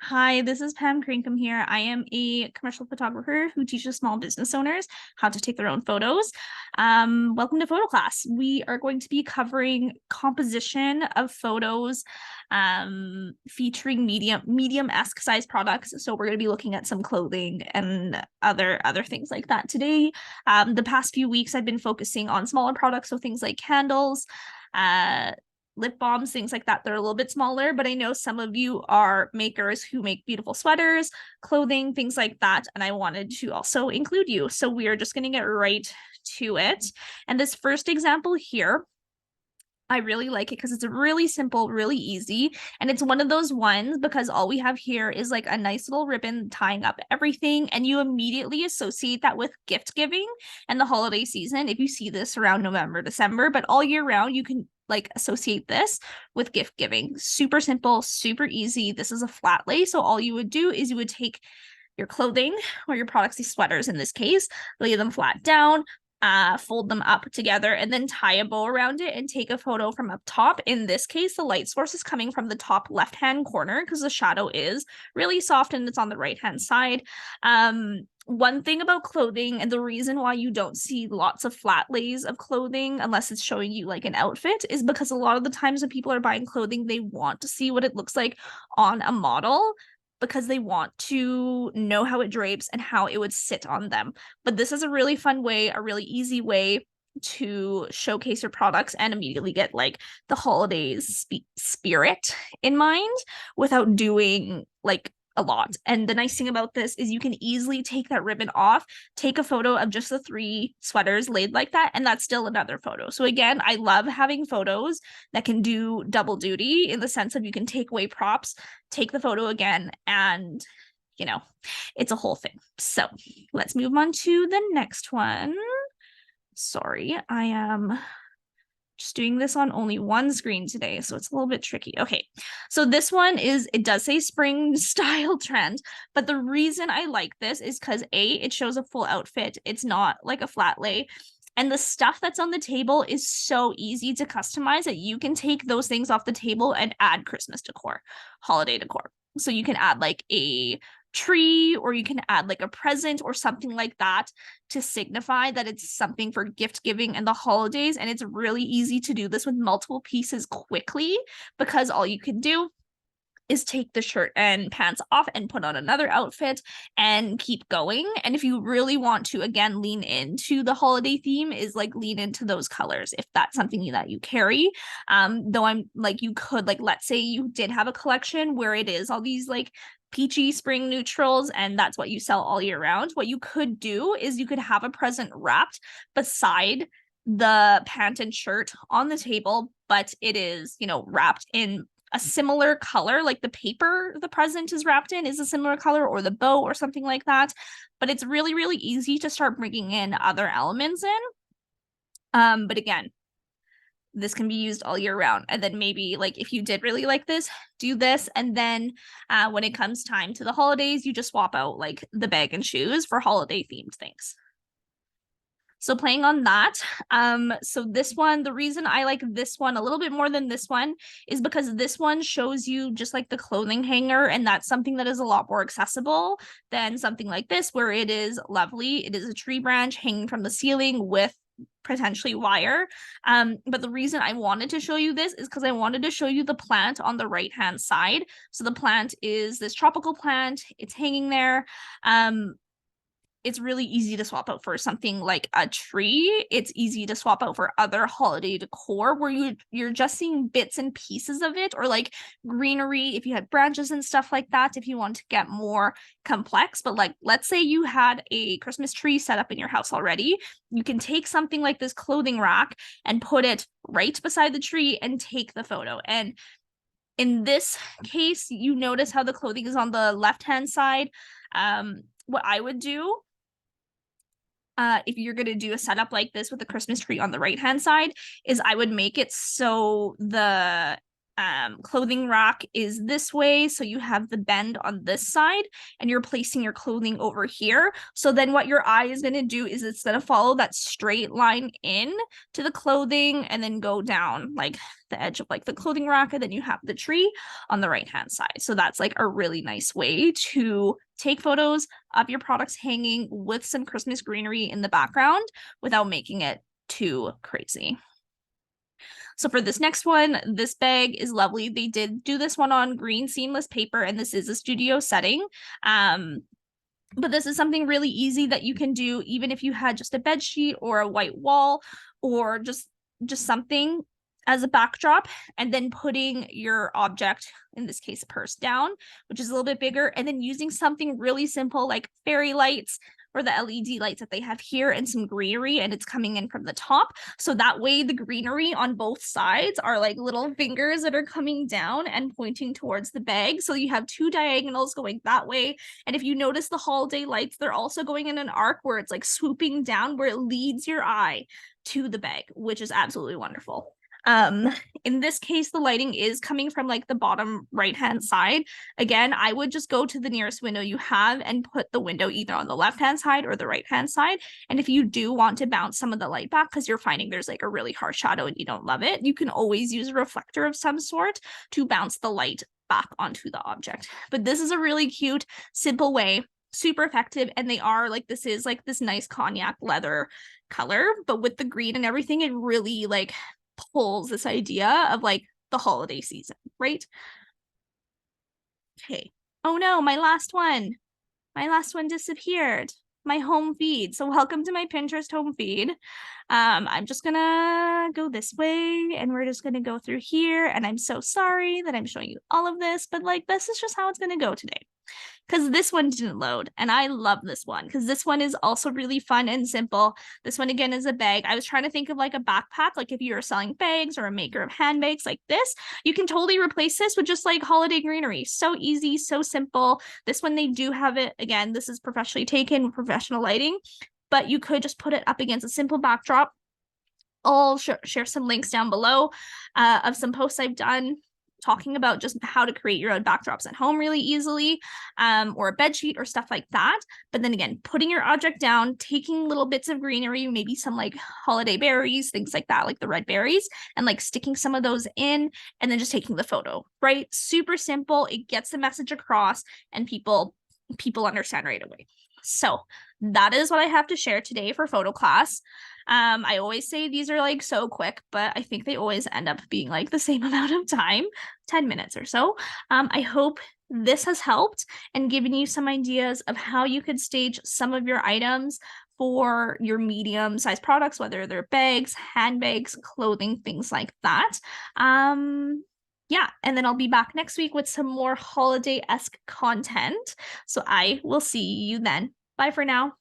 Hi, this is Pam Crankham here. I am a commercial photographer who teaches small business owners how to take their own photos. Welcome to photo class. We are going to be covering composition of photos featuring medium-esque size products. So we're going to be looking at some clothing and other things like that today. The past few weeks I've been focusing on smaller products, so things like candles, lip balms, things like that. They're a little bit smaller, but I know some of you are makers who make beautiful sweaters, clothing, things like that. And I wanted to also include you. So we are just going to get right to it. And this first example here, I really like it because it's really simple, really easy. And it's one of those ones because all we have here is like a nice little ribbon tying up everything. And you immediately associate that with gift giving and the holiday season. If you see this around November, December, but all year round, you can like associate this with gift giving. Super simple, super easy. This is a flat lay. So all you would do is you would take your clothing or your products, these sweaters in this case, lay them flat down, fold them up together, and then tie a bow around it and take a photo from up top. In this case, the light source is coming from the top left-hand corner because the shadow is really soft and it's on the right-hand side. One thing about clothing, and the reason why you don't see lots of flat lays of clothing unless it's showing you like an outfit, is because a lot of the times when people are buying clothing, they want to see what it looks like on a model because they want to know how it drapes and how it would sit on them. But this is a really fun way, a really easy way to showcase your products and immediately get like the holidays spirit in mind without doing like a lot. And the nice thing about this is you can easily take that ribbon off, take a photo of just the three sweaters laid like that, and that's still another photo. So again, I love having photos that can do double duty in the sense of you can take away props, take the photo again, and you know, it's a whole thing. So let's move on to the next one. Sorry, I am just doing this on only one screen today, so it's a little bit tricky. Okay, so this one is, it does say spring style trend, but the reason I like this is because A, it shows a full outfit. It's not like a flat lay. And the stuff that's on the table is so easy to customize that you can take those things off the table and add Christmas decor, holiday decor. So you can add like a tree, or you can add like a present or something like that to signify that it's something for gift giving and the holidays. And it's really easy to do this with multiple pieces quickly because all you can do is take the shirt and pants off and put on another outfit and keep going. And if you really want to, again, lean into the holiday theme, is like lean into those colors if that's something that you carry. Though I'm like, you could, like, let's say you did have a collection where it is all these like peachy spring neutrals and that's what you sell all year round. What you could do is you could have a present wrapped beside the pant and shirt on the table, but it is, you know, wrapped in a similar color, like the paper the present is wrapped in is a similar color, or the bow or something like that. But it's really, really easy to start bringing in other elements in. But again, this can be used all year round. And then maybe like if you did really like this, do this. And then when it comes time to the holidays, you just swap out like the bag and shoes for holiday themed things. So playing on that, so this one, the reason I like this one a little bit more than this one is because this one shows you just like the clothing hanger, and that's something that is a lot more accessible than something like this, where it is lovely. It is a tree branch hanging from the ceiling with potentially wire. But the reason I wanted to show you this is because I wanted to show you the plant on the right hand side. So the plant is this tropical plant, it's hanging there. It's really easy to swap out for something like a tree. It's easy to swap out for other holiday decor where you're just seeing bits and pieces of it, or like greenery if you had branches and stuff like that, if you want to get more complex. But like, let's say you had a Christmas tree set up in your house already. You can take something like this clothing rack and put it right beside the tree and take the photo. And in this case, you notice how the clothing is on the left-hand side. What I would do, if you're going to do a setup like this with the Christmas tree on the right hand side, is I would make it so the clothing rack is this way. So you have the bend on this side and you're placing your clothing over here. So then what your eye is going to do is it's going to follow that straight line in to the clothing and then go down like the edge of like the clothing rack. And then you have the tree on the right hand side. So that's like a really nice way to take photos of your products hanging with some Christmas greenery in the background without making it too crazy. So for this next one, this bag is lovely. They did do this one on green seamless paper, and this is a studio setting. But this is something really easy that you can do even if you had just a bed sheet or a white wall or just something as a backdrop, and then putting your object, in this case purse, down, which is a little bit bigger, and then using something really simple like fairy lights or the LED lights that they have here and some greenery, and it's coming in from the top. So that way the greenery on both sides are like little fingers that are coming down and pointing towards the bag. So you have two diagonals going that way. And if you notice the holiday lights, they're also going in an arc where it's like swooping down where it leads your eye to the bag, which is absolutely wonderful. In this case, the lighting is coming from like the bottom right hand side. Again, I would just go to the nearest window you have and put the window either on the left hand side or the right hand side. And if you do want to bounce some of the light back because you're finding there's like a really harsh shadow and you don't love it, you can always use a reflector of some sort to bounce the light back onto the object. But this is a really cute, simple way, super effective. And they are like, this is like this nice cognac leather color, but with the green and everything, it really like pulls this idea of like the holiday season, right? Okay. Oh no, my last one disappeared. My home feed. So welcome to my Pinterest home feed. I'm just gonna go this way and we're just gonna go through here. And I'm so sorry that I'm showing you all of this, but like this is just how it's gonna go today. Because this one didn't load, and I love this one because this one is also really fun and simple. This one again is a bag. I was trying to think of like a backpack, like if you were selling bags or a maker of handbags like this, you can totally replace this with just like holiday greenery. So easy, so simple. This one, they do have it, again, this is professionally taken, professional lighting, but you could just put it up against a simple backdrop. I'll share some links down below of some posts I've done talking about just how to create your own backdrops at home really easily, or a bed sheet or stuff like that. But then again, putting your object down, taking little bits of greenery, maybe some like holiday berries, things like that, like the red berries, and like sticking some of those in, and then just taking the photo, right? Super simple. It gets the message across, and people understand right away. So that is what I have to share today for photo class. I always say these are like so quick, but I think they always end up being like the same amount of time, 10 minutes or so. I hope this has helped and given you some ideas of how you could stage some of your items for your medium-sized products, whether they're bags, handbags, clothing, things like that. Yeah, and then I'll be back next week with some more holiday-esque content. So I will see you then. Bye for now.